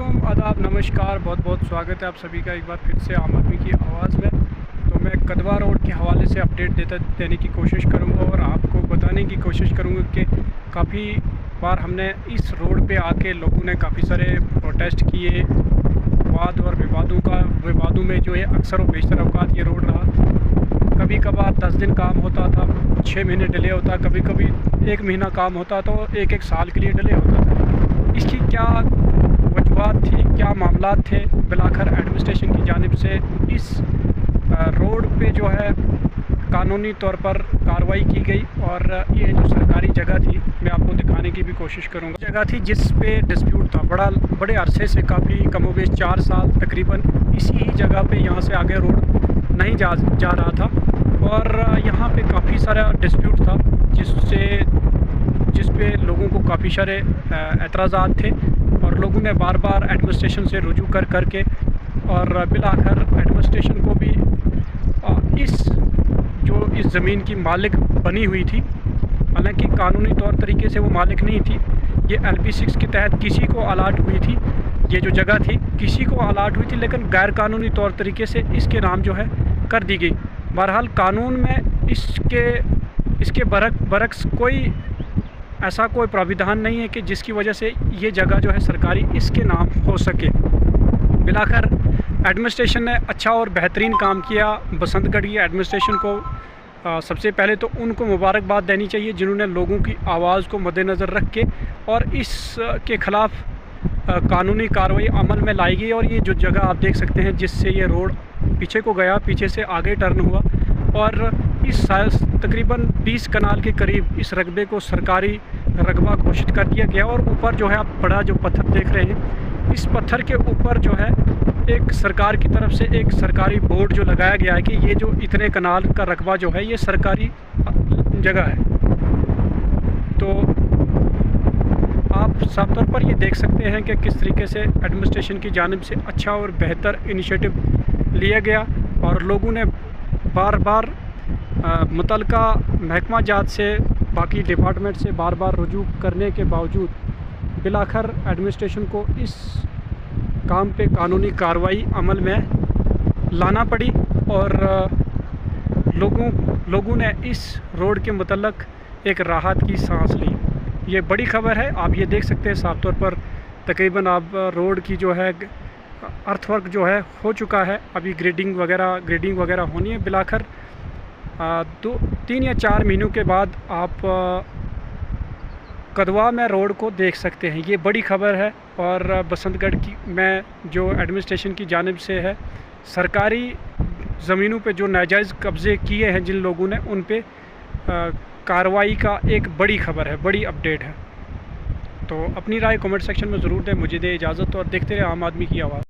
वालेकुम, आदाब, नमस्कार। बहुत बहुत स्वागत है आप सभी का एक बार फिर से आम आदमी की आवाज़ में। तो मैं कदवा रोड के हवाले से अपडेट देने की कोशिश करूंगा और आपको बताने की कोशिश करूंगा कि काफ़ी बार हमने इस रोड पे आके लोगों ने काफ़ी सारे प्रोटेस्ट किए। वाद और विवादों में जो है अक्सर व बेशतर औकात ये रोड रहा। कभी कभार 10 दिन काम होता था, 6 महीने डिले होता, कभी कभी 1 महीना काम होता तो एक साल के लिए डिले होता था। इसकी क्या वजूहात थी, क्या मामलात थे, बिलाखर एडमिनिस्ट्रेशन की जानिब से इस रोड पे जो है कानूनी तौर पर कार्रवाई की गई। और ये जो सरकारी जगह थी, मैं आपको दिखाने की भी कोशिश करूँगा। जगह थी जिस पे डिस्प्यूट था बड़े अरसे से, काफ़ी कमोबेश 4 साल तकरीबन इसी ही जगह पे, यहाँ से आगे रोड नहीं जा रहा था। और यहाँ पे काफ़ी सारा डिस्प्यूट था जिस पे लोगों को काफ़ी सारे एतराज़ात थे और लोगों ने बार बार एडमिनिस्ट्रेशन से रुजू करके और बिलाखर एडमिनिस्ट्रेशन को भी इस ज़मीन की मालिक बनी हुई थी। हालांकि कानूनी तौर तरीके से वो मालिक नहीं थी, ये LP6 के तहत किसी को अलाट हुई थी। ये जो जगह थी किसी को अलाट हुई थी, लेकिन गैर कानूनी तौर तरीके से इसके नाम जो है कर दी गई। बहरहाल कानून में इसके बरक्स ऐसा कोई प्राविधान नहीं है कि जिसकी वजह से ये जगह जो है सरकारी इसके नाम हो सके। बिलाखर एडमिनिस्ट्रेशन ने अच्छा और बेहतरीन काम किया। बसंतगढ़ की एडमिनिस्ट्रेशन को सबसे पहले तो उनको मुबारकबाद देनी चाहिए, जिन्होंने लोगों की आवाज़ को मद्देनज़र रख के और इसके ख़िलाफ़ कानूनी कार्रवाई अमल में लाई गई। और ये जो जगह आप देख सकते हैं जिससे ये रोड पीछे को गया, पीछे से आगे टर्न हुआ और इस तकरीबन 20 कनाल के करीब इस रकबे को सरकारी रकबा घोषित कर दिया गया। और ऊपर जो है आप बड़ा जो पत्थर देख रहे हैं, इस पत्थर के ऊपर जो है एक सरकार की तरफ से एक सरकारी बोर्ड जो लगाया गया है कि ये जो इतने कनाल का रकबा जो है ये सरकारी जगह है। तो आप साफ तौर पर ये देख सकते हैं कि किस तरीके से एडमिनिस्ट्रेशन की जानिब से अच्छा और बेहतर इनिशिएटिव लिया गया और लोगों ने बार बार मुतलका महकमा जात से, बाकी डिपार्टमेंट से बार बार रुजू करने के बावजूद बिलाखर एडमिनिस्ट्रेशन को इस काम पे कानूनी कार्रवाई अमल में लाना पड़ी और लोगों ने इस रोड के मुतल्लक एक राहत की सांस ली। ये बड़ी खबर है। आप ये देख सकते हैं साफ तौर पर तकरीबन आप रोड की जो है अर्थवर्क जो है हो चुका है। अभी ग्रेडिंग वगैरह होनी है। बिलाखर 3 या 4 महीनों के बाद आप कदवा में रोड को देख सकते हैं। ये बड़ी खबर है। और बसंतगढ़ की में जो एडमिनिस्ट्रेशन की जानिब से है, सरकारी ज़मीनों पे जो नाजायज़ कब्ज़े किए हैं जिन लोगों ने, उन पे कार्रवाई का एक बड़ी खबर है, बड़ी अपडेट है। तो अपनी राय कमेंट सेक्शन में ज़रूर दें। मुझे दे इजाज़त और देखते रहे आम आदमी की आवाज़।